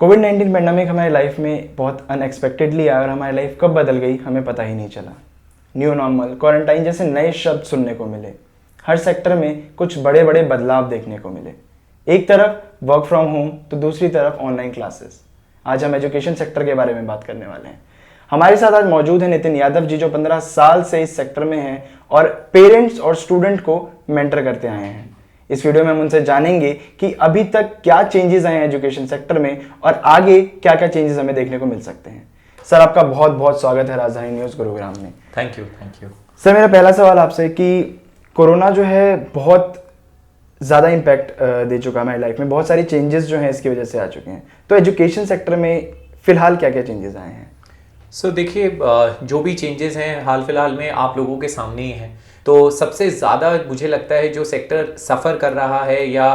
कोविड-19 pandemic हमारी life में बहुत अनएक्सपेक्टेडली आया और हमारी लाइफ कब बदल गई हमें पता ही नहीं चला। न्यू नॉर्मल, क्वारंटाइन जैसे नए शब्द सुनने को मिले। हर सेक्टर में कुछ बड़े बड़े बदलाव देखने को मिले। एक तरफ वर्क फ्रॉम होम तो दूसरी तरफ ऑनलाइन क्लासेस। आज हम एजुकेशन सेक्टर के बारे में बात करने वाले हैं। हमारे साथ आज मौजूद है नितिन यादव जी, जो 15 साल से इस सेक्टर में हैं और पेरेंट्स और स्टूडेंट को मेंटर करते आए हैं। इस वीडियो में हम उनसे जानेंगे कि अभी तक क्या चेंजेस आए हैं एजुकेशन सेक्टर में और आगे क्या क्या चेंजेस हमें देखने को मिल सकते हैं। सर, आपका बहुत बहुत स्वागत है राजधानी न्यूज़ गुरुग्राम में। Thank you. सर, मेरा पहला सवाल आपसे कि कोरोना जो है बहुत ज़्यादा इम्पैक्ट दे चुका है हमारी लाइफ में, बहुत सारी चेंजेस जो हैं इसकी वजह से आ चुके हैं। तो एजुकेशन सेक्टर में फ़िलहाल क्या क्या चेंजेस आए हैं? देखिए, जो भी चेंजेस हैं हाल फिलहाल में आप लोगों के सामने ही हैं। तो सबसे ज़्यादा मुझे लगता है जो सेक्टर सफ़र कर रहा है या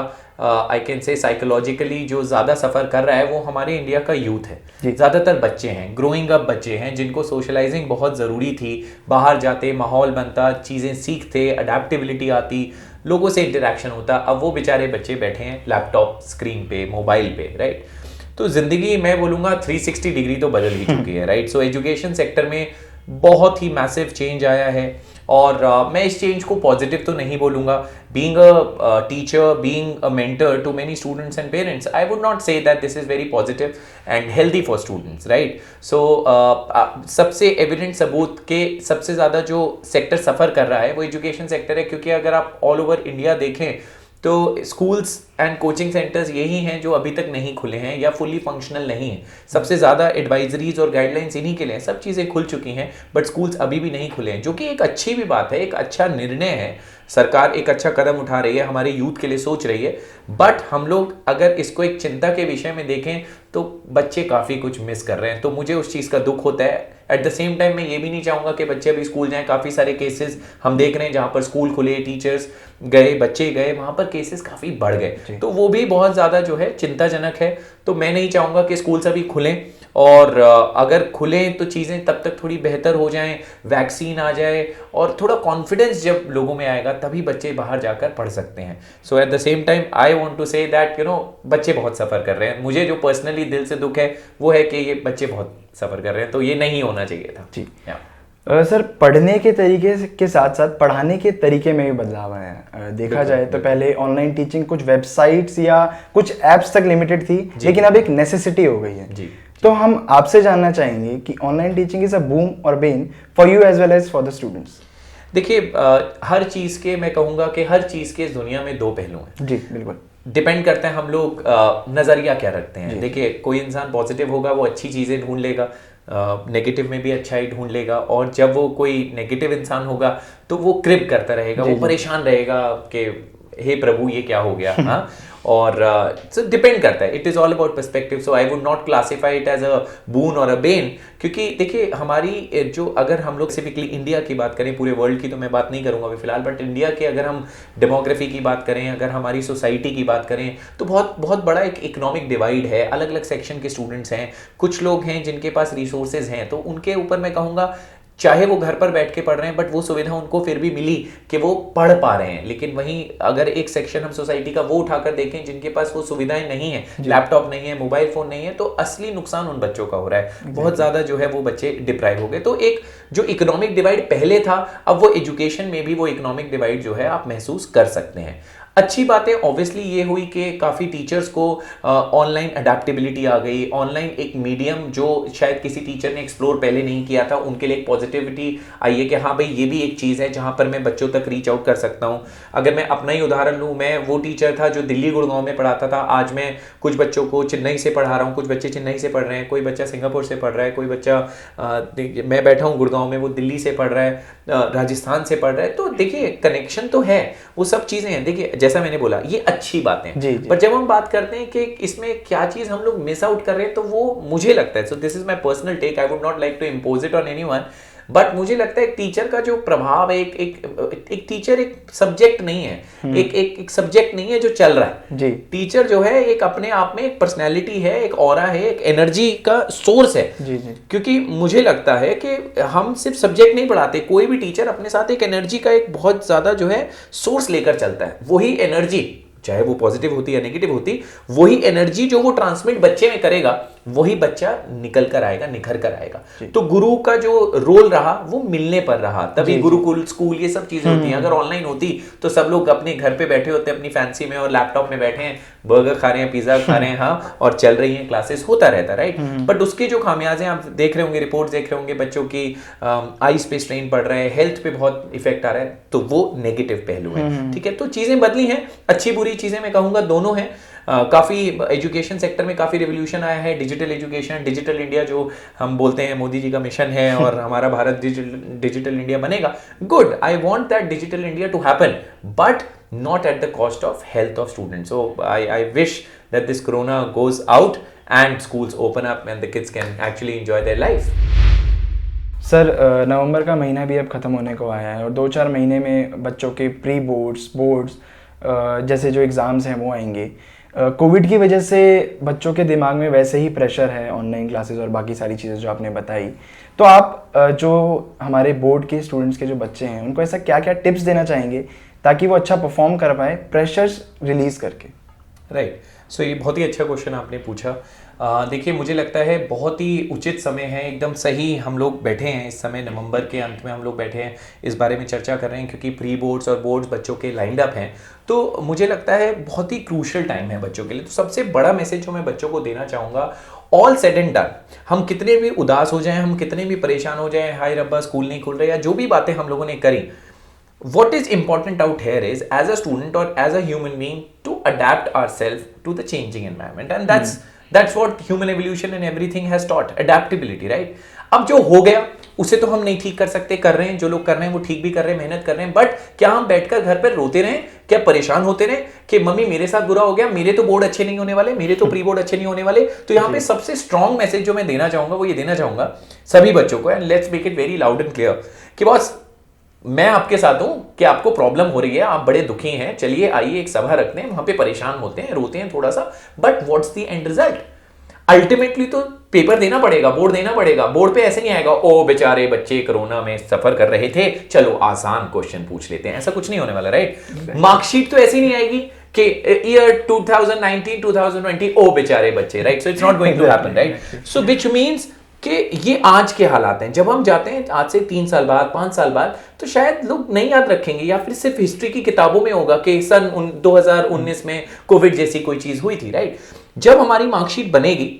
आई कैन से साइकोलॉजिकली जो ज़्यादा सफ़र कर रहा है वो हमारे इंडिया का यूथ है। ज़्यादातर बच्चे हैं, ग्रोइंग अप बच्चे हैं, जिनको सोशलाइजिंग बहुत ज़रूरी थी। बाहर जाते, माहौल बनता, चीज़ें सीखते, अडेप्टेबिलिटी आती, लोगों से इंटरेक्शन होता। अब वो बेचारे बच्चे बैठे हैं लैपटॉप स्क्रीन पे, मोबाइल पे, राइट। तो ज़िंदगी मैं बोलूँगा 360 डिग्री तो बदल ही चुकी है, राइट। सो एजुकेशन सेक्टर में बहुत ही मैसिव चेंज आया है और मैं इस चेंज को पॉजिटिव तो नहीं बोलूँगा। Being a teacher, being a mentor to many students and parents, I would not say that this is very positive and healthy for students, right. So सबसे एविडेंट सबूत के सबसे ज़्यादा जो सेक्टर सफ़र कर रहा है वो एजुकेशन सेक्टर है, क्योंकि अगर आप ऑल ओवर इंडिया देखें तो स्कूल्स एंड कोचिंग सेंटर्स यही हैं जो अभी तक नहीं खुले हैं या फुली फंक्शनल नहीं हैं। सबसे ज़्यादा एडवाइजरीज और गाइडलाइंस इन्हीं के लिए हैं। सब चीज़ें खुल चुकी हैं बट स्कूल्स अभी भी नहीं खुले हैं, जो कि एक अच्छी भी बात है, एक अच्छा निर्णय है। सरकार एक अच्छा कदम उठा रही है, हमारे यूथ के लिए सोच रही है। बट हम लोग अगर इसको एक चिंता के विषय में देखें तो बच्चे काफ़ी कुछ मिस कर रहे हैं, तो मुझे उस चीज़ का दुख होता है। एट द सेम टाइम मैं ये भी नहीं चाहूँगा कि बच्चे अभी स्कूल जाएं। काफ़ी सारे केसेस हम देख रहे हैं जहाँ पर स्कूल खुले, टीचर्स गए, बच्चे गए, वहाँ पर केसेस काफ़ी बढ़ गए, तो वो भी बहुत ज़्यादा जो है चिंताजनक है। तो मैं नहीं चाहूँगा कि स्कूल्स अभी खुलें और अगर खुलें तो चीज़ें तब तक थोड़ी बेहतर हो जाएं, वैक्सीन आ जाए और थोड़ा कॉन्फिडेंस जब लोगों में आएगा तभी बच्चे बाहर जाकर पढ़ सकते हैं। So at the same time I want to say that बच्चे बहुत सफ़र कर रहे हैं। मुझे जो पर्सनली दिल से दुख है वो है कि ये बच्चे बहुत सफ़र कर रहे हैं, तो ये नहीं होना चाहिए था। जी सर, पढ़ने के तरीके के साथ साथ पढ़ाने के तरीके में भी बदलाव आया है। देखा जाए तो पहले ऑनलाइन टीचिंग कुछ वेबसाइट्स या कुछ ऐप्स तक लिमिटेड थी, लेकिन अब एक नेसेसिटी हो गई है। जी। तो हम आपसे जानना चाहेंगे कि online teaching is a boom or bane for you as well as for the students. देखिए, हर चीज़ के मैं कहूँगा कि हर चीज़ के इस दुनिया में दो पहलू हैं। जी बिल्कुल। डिपेंड करता है हम लोग नज़रिया क्या रखते हैं। देखिए, कोई इंसान पॉजिटिव होगा वो अच्छी चीज़ें ढूंढ लेगा, नेगेटिव में भी अच्छाई ढूंढ लेगा, और जब वो कोई नेगेटिव इंसान होगा तो वो क्रिप करता रहेगा, वो परेशान रहेगा कि हे प्रभु ये क्या हो गया। हाँ, और सो डिपेंड करता है, it is all about perspective. So I would not classify it as a boon or a Ben, क्योंकि देखिए हमारी जो, अगर हम लोग स्पेसिफिकली इंडिया की बात करें, पूरे वर्ल्ड की तो मैं बात नहीं करूंगा अभी फिलहाल, बट इंडिया के अगर हम डेमोग्राफी की बात करें, अगर हमारी सोसाइटी की बात करें तो बहुत बहुत बड़ा एक इकोनॉमिक डिवाइड है। अलग अलग सेक्शन के स्टूडेंट्स हैं, कुछ लोग हैं जिनके पास रिसोर्सेज हैं, तो उनके ऊपर मैं कहूँगा चाहे वो घर पर बैठ के पढ़ रहे हैं बट वो सुविधा उनको फिर भी मिली कि वो पढ़ पा रहे हैं। लेकिन वहीं अगर एक सेक्शन हम सोसाइटी का वो उठाकर देखें जिनके पास वो सुविधाएं नहीं है, लैपटॉप नहीं है, मोबाइल फोन नहीं है, तो असली नुकसान उन बच्चों का हो रहा है। बहुत ज़्यादा जो है वो बच्चे डिप्राइव हो गए। तो एक जो इकोनॉमिक डिवाइड पहले था, अब वो एजुकेशन में भी वो इकोनॉमिक डिवाइड जो है आप महसूस कर सकते हैं। अच्छी बातें ऑब्वियसली ये हुई कि काफ़ी टीचर्स को ऑनलाइन अडेप्टेबिलिटी आ गई। ऑनलाइन एक मीडियम जो शायद किसी टीचर ने एक्सप्लोर पहले नहीं किया था, उनके लिए एक पॉजिटिविटी आई है कि हाँ भाई ये भी एक चीज़ है जहाँ पर मैं बच्चों तक रीच आउट कर सकता हूँ। अगर मैं अपना ही उदाहरण लूँ, मैं वो टीचर था जो दिल्ली गुड़गांव में पढ़ाता था, आज मैं कुछ बच्चों को चेन्नई से पढ़ा रहा हूँ, कुछ बच्चे चेन्नई से पढ़ रहे हैं, कोई बच्चा सिंगापुर से पढ़ रहा है, कोई बच्चा मैं बैठा हूँ गुड़गांव में, वो दिल्ली से पढ़ रहा है, राजस्थान से पढ़ रहा है। तो देखिए कनेक्शन तो है, वो सब चीज़ें हैं। देखिए जैसा मैंने बोला ये अच्छी बातें, पर जब हम बात करते हैं कि इसमें क्या चीज हम लोग मिस आउट कर रहे हैं, तो वो मुझे लगता है, so this is my personal take, I would not like to impose it on anyone, but मुझे लगता है एक टीचर का जो प्रभाव है, एक टीचर एक सब्जेक्ट नहीं है, एक सब्जेक्ट नहीं है जो चल रहा है जी। टीचर जो है एक अपने आप में एक पर्सनैलिटी है, एक ऑरा है, एक एनर्जी का सोर्स है जी। क्योंकि मुझे लगता है कि हम सिर्फ सब्जेक्ट नहीं पढ़ाते, कोई भी टीचर अपने साथ एक एनर्जी का एक बहुत ज्यादा जो है सोर्स लेकर चलता है। वही एनर्जी चाहे वो पॉजिटिव होती या नेगेटिव होती, वही एनर्जी जो वो ट्रांसमिट बच्चे में करेगा, वही बच्चा निकल कर आएगा, निखर कर आएगा। तो गुरु का जो रोल रहा वो मिलने पर रहा, तभी गुरुकुल, स्कूल, ये सब चीजें होती हैं। अगर ऑनलाइन होती तो सब लोग अपने घर पे बैठे होते, अपनी फैंसी में और लैपटॉप में बैठे हैं, बर्गर खा रहे हैं, पिज्जा खा रहे हैं, हाँ, और चल रही हैं क्लासेस, होता रहता, राइट। बट उसके जो खामियाजे आप देख रहे होंगे, रिपोर्ट देख रहे होंगे, बच्चों की आईज पे स्ट्रेन पड़ रहा है, हेल्थ पे बहुत इफेक्ट आ रहा है, तो वो नेगेटिव पहलू है, ठीक है। तो चीजें बदली हैं, अच्छी बुरी चीजें मैं कहूंगा दोनों हैं। काफी एजुकेशन सेक्टर में काफी रिवोल्यूशन आया है, डिजिटल एजुकेशन, डिजिटल इंडिया जो हम बोलते हैं, मोदी जी का मिशन है और हमारा भारत डिजिटल इंडिया बनेगा। Good, I want that digital India to happen, but not at the cost of health of students. So I wish that this corona goes out and schools open up and the kids can actually enjoy their life. Sir, नवंबर का महीना भी अब ख़त्म होने को आया है और 2-4 महीने में बच्चों के प्री बोर्ड्स जैसे जो एग्ज़ाम्स हैं वो आएंगे। कोविड की वजह से बच्चों के दिमाग में वैसे ही प्रेशर है, ऑनलाइन क्लासेस और बाकी सारी चीज़ें जो आपने बताई। तो आप जो हमारे बोर्ड के स्टूडेंट्स के जो बच्चे हैं उनको ऐसा क्या क्या टिप्स देना चाहेंगे ताकि वो अच्छा परफॉर्म कर पाए प्रेशर्स रिलीज करके? राइट, सो ये बहुत ही अच्छा क्वेश्चन आपने पूछा। देखिए, मुझे लगता है बहुत ही उचित समय है, एकदम सही हम लोग बैठे हैं इस समय, नवंबर के अंत में हम लोग बैठे हैं, इस बारे में चर्चा कर रहे हैं, क्योंकि प्री बोर्ड्स और बोर्ड्स बच्चों के लाइंड अप हैं। तो मुझे लगता है बहुत ही क्रूशल टाइम है बच्चों के लिए। तो सबसे बड़ा मैसेज जो मैं बच्चों को देना चाहूँगा, ऑल सेड एंड डन, हम कितने भी उदास हो जाएं, हम कितने भी परेशान हो जाएं, हाय रब्बा स्कूल नहीं खुल रहे, या जो भी बातें हम लोगों ने करी, what is important out here is as a student or as a human being to adapt ourselves to the changing environment, and that's what human evolution and everything has taught, adaptability, right? अब जो हो गया उसे तो हम नहीं ठीक कर सकते, कर रहे हैं जो लोग कर रहे हैं वो ठीक भी कर रहे हैं, मेहनत कर रहे हैं, बट क्या हम बैठकर घर पर रोते रहें, क्या परेशान होते रहें कि मम्मी मेरे साथ बुरा हो गया, मेरे तो बोर्ड अच्छे नहीं होने वाले, मेरे तो प्री बोर्ड अच्छे नहीं होने वाले? तो यहाँ पे सबसे स्ट्रॉन्ग मैसेज जो मैं देना चाहूंगा वो ये देना चाहूंगा सभी बच्चों को, and let's make it very loud and clear, कि बॉस मैं आपके साथ हूं कि आपको प्रॉब्लम हो रही है, आप बड़े दुखी हैं, चलिए आइए एक सभा रखते हैं, वहां पे परेशान होते हैं, रोते हैं थोड़ा सा, but what's the end result? Ultimately तो पेपर देना पड़ेगा, बोर्ड देना पड़ेगा। बोर्ड पे ऐसे नहीं आएगा ओ बेचारे बच्चे कोरोना में सफर कर रहे थे, चलो आसान क्वेश्चन पूछ लेते हैं, ऐसा कुछ नहीं होने वाला, राइट। मार्कशीट तो ऐसी नहीं आएगी कि ईयर 2019 2020 ओ बेचारे बच्चे, right. So it's not going to happen, right. So which means कि ये आज के हालात हैं। जब हम जाते हैं आज से 3 साल बाद, 5 साल बाद, तो शायद लोग नहीं याद रखेंगे, या फिर सिर्फ हिस्ट्री की किताबों में होगा कि सन 2019 में कोविड जैसी कोई चीज हुई थी, राइट। जब हमारी मार्कशीट बनेगी,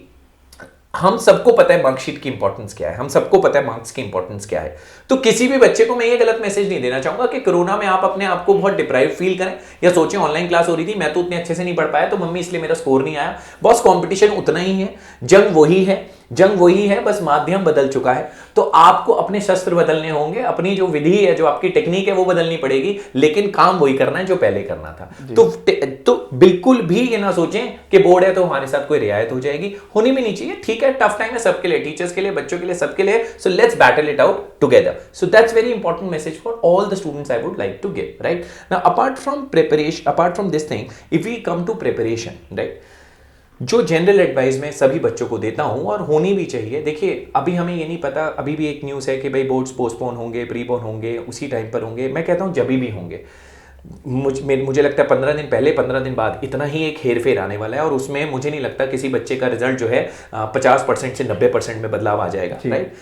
हम सबको पता है मार्कशीट की इंपॉर्टेंस क्या है, हम सबको पता है मार्क्स की इंपॉर्टेंस क्या है। तो किसी भी बच्चे को मैं ये गलत मैसेज नहीं देना चाहूंगा कि कोरोना में आप अपने आप को बहुत डिप्राइव फील करें, या सोचें ऑनलाइन क्लास हो रही थी, मैं तो उतने अच्छे से नहीं पढ़ पाया तो मम्मी इसलिए मेरा स्कोर नहीं आया। बॉस, कंपटीशन उतना ही है, जंग वही है, बस माध्यम बदल चुका है। तो आपको अपने शस्त्र बदलने होंगे, अपनी जो विधि है, जो आपकी टेक्निक है वो बदलनी पड़ेगी, लेकिन काम वही करना है जो पहले करना था। तो बिल्कुल भी ये ना सोचें कि बोर्ड है तो हमारे साथ कोई रियायत हो जाएगी, होनी भी नहीं चाहिए। ठीक है, टफ टाइम है सबके लिए, टीचर्स के लिए, बच्चों के लिए, सबके लिए। So let's battle it out together. So that's very important message for all the students I would like to give, right? Now apart from preparation, apart from this thing, if we come to preparation, right? जो general advice मैं सभी बच्चों को देता हूं और होनी भी चाहिए। देखिए, अभी हमें ये नहीं पता, अभी भी एक न्यूज़ है कि भाई बोर्ड्स पोस्टपोन होंगे, प्री बोर्ड होंगे, उसी टाइम पर होंगे। मैं कहता हूं जब भी होंगे, मुझे लगता है 15 दिन पहले, 15 दिन बाद इतना ही एक हेर फेर आने वाला है, और उसमें मुझे नहीं लगता किसी बच्चे का रिजल्ट जो है 50% से 90% में बदलाव आ जाएगा, राइट।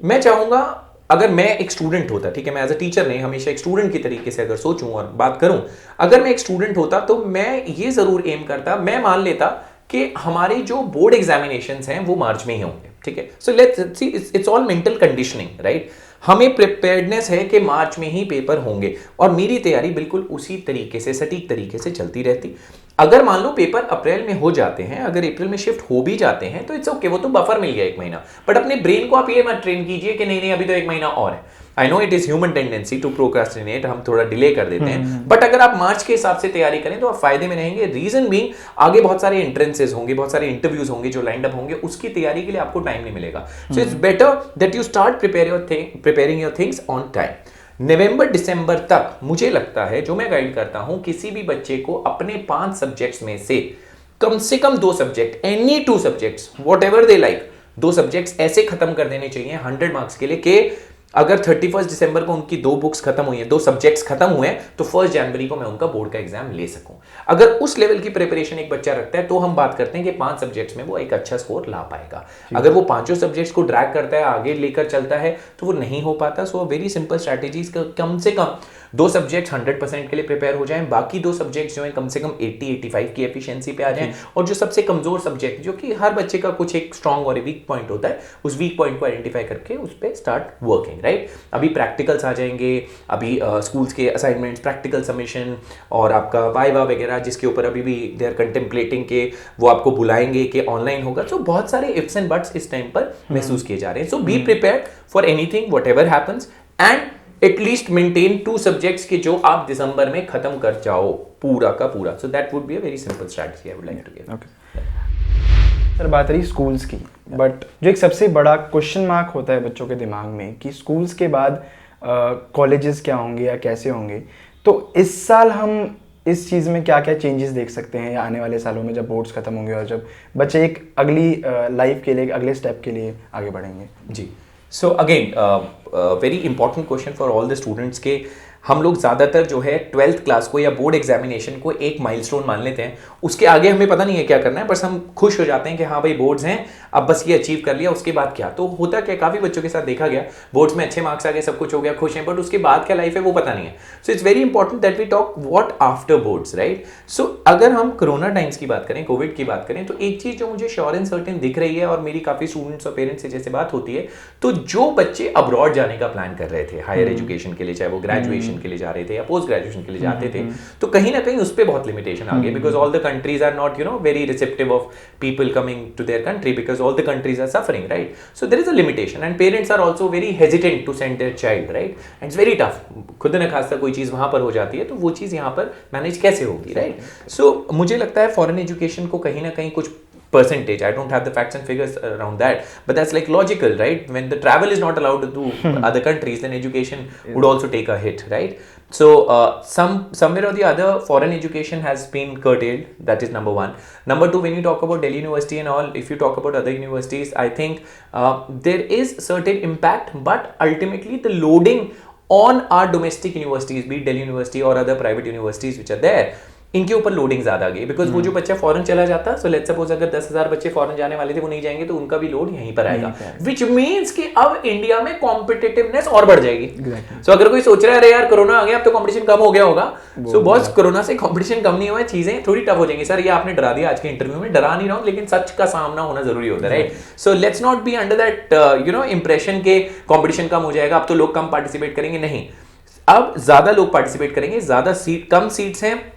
मैं चाहूंगा अगर मैं एक स्टूडेंट होता, ठीक है, मैं एज अ टीचर नहीं, हमेशा एक स्टूडेंट की तरीके से अगर सोचूं और बात करूं, अगर मैं एक स्टूडेंट होता तो मैं ये जरूर एम करता, मैं मान लेता कि हमारे जो बोर्ड एग्जामिनेशंस हैं वो मार्च में ही होंगे, ठीक है। So let's see, it's all mental conditioning, right. हमें प्रिपेयर्डनेस है कि मार्च में ही पेपर होंगे, और मेरी तैयारी बिल्कुल उसी तरीके से, सटीक तरीके से चलती रहती। अगर मान लो पेपर अप्रैल में हो जाते हैं, अगर अप्रैल में शिफ्ट हो भी जाते हैं, तो इट्स ओके, वो तो बफर मिल गया 1 महीना। बट अपने ब्रेन को आप ये मत ट्रेन कीजिए कि नहीं अभी तो 1 महीना और है। I know it is human tendency to procrastinate, हम थोड़ा डिले कर देते हैं, बट अगर आप मार्च के हिसाब से तैयारी करें तो आप फायदे में रहेंगे। रीजन बीइंग, आगे बहुत सारे एंट्रेंसेस होंगे, बहुत सारे इंटरव्यूज होंगे जो लाइंड अप होंगे, उसकी तैयारी के लिए आपको टाइम नहीं मिलेगा। So it's better that you start preparing your things on time. नवंबर दिसंबर तक मुझे लगता है, जो मैं गाइड करता हूं, किसी भी बच्चे को अपने 5 सब्जेक्ट्स में से कम 2 subject, any 2 subjects, whatever they like, 2 subjects ऐसे खत्म कर देने चाहिए 100 मार्क्स के लिए कि अगर 31 दिसंबर को उनकी 2 बुक्स खत्म हुई है, 2 सब्जेक्ट्स खत्म हुए हैं, तो 1 जनवरी को मैं उनका बोर्ड का एग्जाम ले सकूं। अगर उस लेवल की प्रिपरेशन एक बच्चा रखता है तो हम बात करते हैं कि 5 सब्जेक्ट्स में वो एक अच्छा स्कोर ला पाएगा। अगर वो 5 सब्जेक्ट्स को ड्रैग करता है, आगे लेकर चलता है, तो वो नहीं हो पाता। सो वेरी सिंपल स्ट्रैटेजीज, कम से कम 2 सब्जेक्ट 100% के लिए प्रिपेयर हो जाएं, बाकी 2 सब्जेक्ट्स जो हैं कम से कम 80-85 की एफिशिएंसी पे आ जाएं, और जो सबसे कमजोर सब्जेक्ट, जो कि हर बच्चे का कुछ एक स्ट्रांग और वीक पॉइंट होता है, उस वीक पॉइंट को आइडेंटिफाई करके उस पर स्टार्ट वर्किंग, राइट। अभी प्रैक्टिकल्स आ जाएंगे, अभी स्कूल्स के असाइनमेंट्स, प्रैक्टिकल सबमिशन और आपका वाइवा वगैरह, जिसके ऊपर अभी भी दे आर कंटेम्पलेटिंग के वो आपको बुलाएंगे कि ऑनलाइन होगा। तो बहुत सारे इफ्स एंड बट्स इस टाइम पर महसूस किए जा रहे हैं। So be prepared for anything whatever happens, and at least maintain 2 subjects के जो आप दिसंबर में खत्म कर जाओ पूरा का पूरा। So that would be a very simple strategy I would like to give. Sir बात रही स्कूल्स की, बट जो एक सबसे बड़ा क्वेश्चन मार्क होता है बच्चों के दिमाग में कि स्कूल्स के बाद कॉलेजेस क्या होंगे या कैसे होंगे, तो इस साल हम इस चीज़ में क्या क्या चेंजेस देख सकते हैं, या आने वाले सालों में जब बोर्ड्स खत्म होंगे और जब बच्चे एक अगली लाइफ के लिए, अगले स्टेप के लिए आगे बढ़ेंगे? जी, so again very important question for all the students के हम लोग ज़्यादातर जो है 12th क्लास को या बोर्ड एग्जामिनेशन को एक माइलस्टोन मान लेते हैं। उसके आगे हमें पता नहीं है क्या करना है, बस हम खुश हो जाते हैं कि हाँ भाई बोर्ड्स हैं, अब बस ये अचीव कर लिया, उसके बाद क्या। तो होता क्या, काफ़ी बच्चों के साथ देखा गया, बोर्ड्स में अच्छे मार्क्स आ गए, सब कुछ हो गया, खुश हैं, बट उसके बाद क्या लाइफ है वो पता नहीं है। So it's very important that we talk what after boards, right. So अगर हम कोरोना टाइम्स की बात करें, कोविड की बात करें, तो एक चीज़ जो मुझे श्योर एंड सर्टेन दिख रही है, और मेरी काफ़ी स्टूडेंट्स और पेरेंट्स से जैसे बात होती है, तो जो बच्चे अब्रॉड जाने का प्लान कर रहे थे हायर एजुकेशन के लिए, चाहे वो ग्रेजुएशन के लिए जा रहे थे या पोस्ट ग्रेजुएशन के लिए जाते थे, तो कहीं ना कहीं उस पर बहुत लिमिटेशन आ गई, because all the countries are not very receptive of people coming to their country, because all the countries are suffering, right. So there is a limitation and parents are also very hesitant to send their child, right, and it's very tough. खुद न खासा कोई चीज वहां पर हो जाती है तो वो चीज यहाँ पर मैनेज कैसे होगी, राइट। सो मुझे लगता है फॉरेन एजुकेशन को कहीं ना कहीं कुछ percentage, I don't have the facts and figures around that, but that's like logical, right? When the travel is not allowed to other countries, then education would also take a hit, right? So somewhere or the other foreign education has been curtailed. That is number one. Number two, when you talk about Delhi University and all, if you talk about other universities, I think there is certain impact, but ultimately the loading on our domestic universities, be it Delhi University or other private universities which are there, इनके ऊपर loading ज्यादा आ गई, because वो जो बच्चा foreign चला जाता, so let's suppose अगर 10,000 बच्चे फॉरेन जाने वाले थे, वो नहीं जाएंगे, तो उनका भी लोड यहीं पर आएगा, विच मीन्स कि अब इंडिया में कॉम्पिटिटिवनेस और बढ़ जाएगी। सो अगर कोई सोच रहा है अरे यार कोरोना आ गया, अब तो कॉम्पिटिशन कम हो गया होगा, सो बॉस कोरोना से कॉम्पिटिशन कम नहीं हुआ है, चीजें थोड़ी टफ हो जाएंगी। सर ये आपने डरा दिया आज के इंटरव्यू में, डरा नहीं रहा हूं, लेकिन सच का सामना होना जरूरी होता है, right. So let's not be under that impression के कॉम्पिटिशन कम हो जाएगा, अब तो लोग कम पार्टिसिपेट करेंगे, नहीं, अब ज्यादा लोग पार्टिसिपेट करेंगे, ज्यादा सीट, कम सीट्स हैं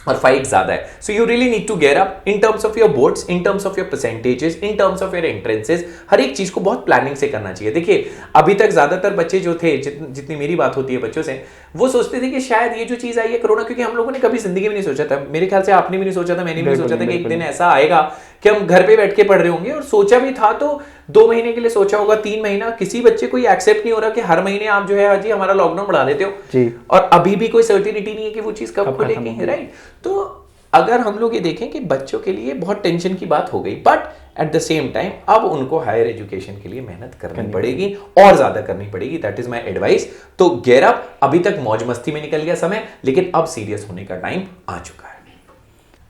और फाइट ज्यादा है। So you really need to gear up in terms of your boards, in terms of your percentages, in terms of your entrances, हर एक चीज को बहुत प्लानिंग से करना चाहिए। देखिए अभी तक ज्यादातर बच्चे जो थे, जितनी मेरी बात होती है बच्चों से, वो सोचते थे कि शायद ये जो चीज आई है कोरोना, क्योंकि हम लोगों ने कभी जिंदगी में नहीं सोचा था, मेरे ख्याल से आपने भी नहीं सोचा था, मैंने भी नहीं सोचा था कि एक दिन ऐसा आएगा कि हम घर पे बैठ के पढ़ रहे होंगे, और सोचा भी था तो 2 महीने के लिए सोचा होगा, 3 महीना, किसी बच्चे को ये एक्सेप्ट नहीं हो रहा कि हर महीने आप जो है हाजी हमारा लॉकडाउन बढ़ा देते हो जी, और अभी भी कोई सर्टिनिटी नहीं है कि वो चीज कब खुलेगी, राइट। तो अगर हम लोग ये देखें कि बच्चों के लिए बहुत टेंशन की बात हो गई, but at the same time अब उनको हायर एजुकेशन के लिए मेहनत करनी पड़ेगी और ज्यादा करनी पड़ेगी, दैट इज माय एडवाइस। तो गेयर अप, अभी तक मौज मस्ती में निकल गया समय, लेकिन अब सीरियस होने का टाइम आ चुका है।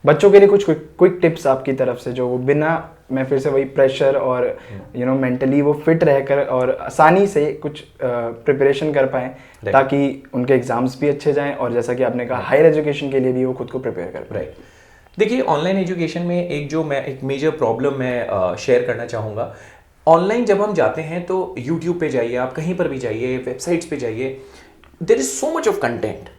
बच्चों के लिए कुछ क्विक टिप्स आपकी तरफ से, जो वो बिना, मैं फिर से वही प्रेशर और मेंटली वो फिट रहकर और आसानी से कुछ प्रिपरेशन कर पाएं, ताकि उनके एग्जाम्स भी अच्छे जाएं, और जैसा कि आपने कहा हायर एजुकेशन के लिए भी वो खुद को प्रिपेयर कर पाएं। देखिए ऑनलाइन एजुकेशन में एक मेजर प्रॉब्लम मैं शेयर करना चाहूँगा। ऑनलाइन जब हम जाते हैं तो यूट्यूब पे जाइए, आप कहीं पर भी जाइए, वेबसाइट्स पे जाइए, there is so much of content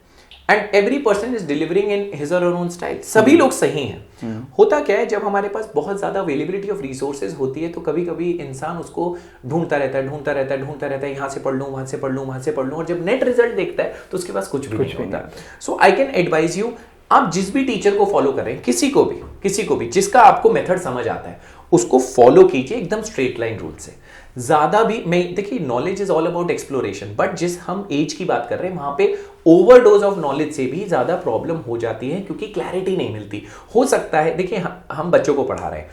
and every person is delivering in his or own style. सभी लोग सही हैं। होता क्या है, जब हमारे पास बहुत ज्यादा अवेलेबिलिटी ऑफ रिसोर्सेज होती है, तो कभी कभी इंसान उसको ढूंढता रहता है, यहाँ से पढ़ लूँ, वहां से पढ़ लूँ, वहां से पढ़ लूँ, और जब नेट रिजल्ट देखता है तो उसके पास कुछ भी नहीं होता। सो आई कैन एडवाइज यू, आप जिस भी टीचर को फॉलो करें, किसी को भी जिसका आपको मेथड समझ आता है, उसको फॉलो कीजिए एकदम स्ट्रेट लाइन रूल से। ज्यादा भी मैं, देखिए knowledge is all about exploration, but जिस हम एज की बात कर रहे हैं वहां पे ओवरडोज ऑफ नॉलेज से भी ज्यादा प्रॉब्लम हो जाती है, क्योंकि क्लैरिटी नहीं मिलती। हो सकता है, देखिए हम बच्चों को पढ़ा रहे हैं,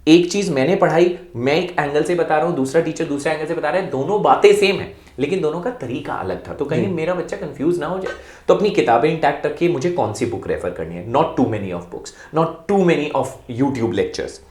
एक चीज मैंने पढ़ाई, मैं एक एंगल से बता रहा हूं, दूसरा टीचर दूसरे एंगल से बता रहा है, दोनों बातें सेम है, लेकिन दोनों का तरीका अलग था, तो कहीं मेरा बच्चा कंफ्यूज ना हो जाए, तो अपनी किताबें इंटैक्ट रखिए, मुझे कौन सी बुक रेफर करनी है, not too many of books, not too many of YouTube lectures.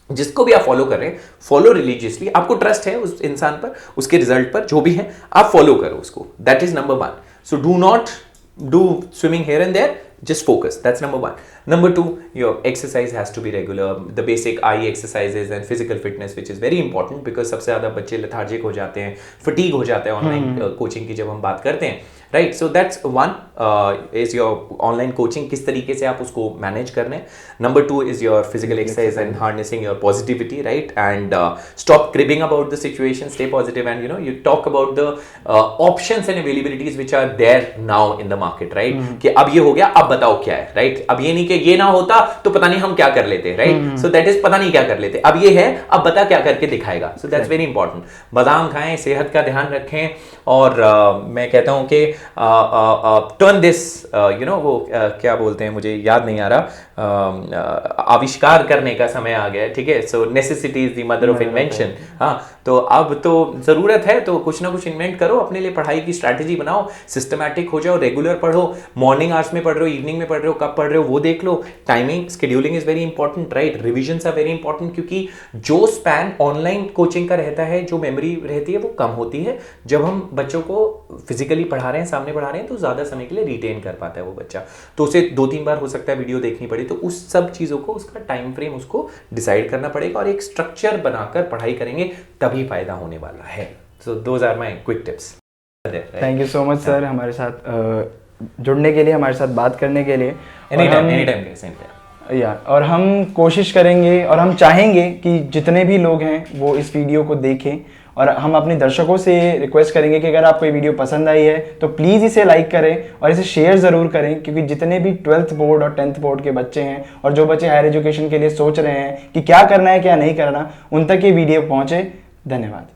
जिसको भी आप फॉलो कर रहे हैं, फॉलो रिलीजियसली, आपको ट्रस्ट है उस इंसान पर, उसके रिजल्ट पर, जो भी है आप फॉलो करो उसको, that is number 1। So do not do swimming here and there, just focus, that's number 1. Number 2, your exercise has to be regular, the basic eye exercises and physical fitness, which is very important, because सबसे ज़्यादा बच्चे lethargic हो जाते हैं, fatigue हो जाते हैं online coaching की जब हम बात करते हैं, right. So that's 1 is your online coaching, किस तरीके से आप उसको मैनेज कर रहे हैं। Number 2 is your physical exercise and harnessing your positivity, right, and stop cribbing about the situation, stay positive, and you talk about the options and availabilities which are there now in the market, right, कि अब ये हो गया, अब बताओ क्या है, right. अब ये नहीं कि ये ना होता तो पता नहीं हम क्या कर लेते, राइट, सो दैट इज पता नहीं क्या कर लेते, अब ये है, अब बता क्या करके दिखाएगा। So that's very important. बादाम खाएं, सेहत का ध्यान रखें, और मैं कहता हूं कि टर्न दिस, वो क्या बोलते हैं, मुझे याद नहीं आ रहा, आविष्कार करने का समय आ गया है, ठीक है। So necessity is the mother of invention. हाँ, तो अब तो जरूरत है, तो कुछ ना कुछ इन्वेंट करो अपने लिए, पढ़ाई की स्ट्रैटेजी बनाओ, सिस्टमैटिक हो जाओ, रेगुलर पढ़ो, मॉर्निंग आवर्स में पढ़ रहे हो, इवनिंग में पढ़ रहे हो, कब पढ़ रहे हो वो देख लो, timing scheduling is very important, right, revisions are very important, क्योंकि जो स्पैन ऑनलाइन कोचिंग का रहता है, जो मेमोरी रहती है वो कम होती है, जब हम बच्चों को फिजिकली पढ़ा रहे हैं, सामने पढ़ा रहे हैं, तो ज्यादा समय के लिए रिटेन कर पाता है वो बच्चा, तो उसे 2-3 बार हो सकता है वीडियो देखनी पड़े, तो उस सब चीजों को, उसका टाइम फ्रेम उसको डिसाइड करना पड़ेगा, और एक स्ट्रक्चर बनाकर पढ़ाई करेंगे तभी फायदा होने वाला है। So those are my quick tips. Thank you so much sir, हमारे साथ जुड़ने के लिए, हमारे साथ बात करने के लिए। एनी टाइम या, और हम कोशिश करेंगे और हम चाहेंगे कि जितने भी लोग हैं वो इस वीडियो को देखें, और हम अपने दर्शकों से रिक्वेस्ट करेंगे कि अगर आपको ये वीडियो पसंद आई है तो प्लीज़ इसे लाइक करें और इसे शेयर ज़रूर करें, क्योंकि जितने भी 12th बोर्ड और 10th बोर्ड के बच्चे हैं, और जो बच्चे हायर एजुकेशन के लिए सोच रहे हैं कि क्या करना है क्या नहीं करना, उन तक ये वीडियो पहुँचे। धन्यवाद।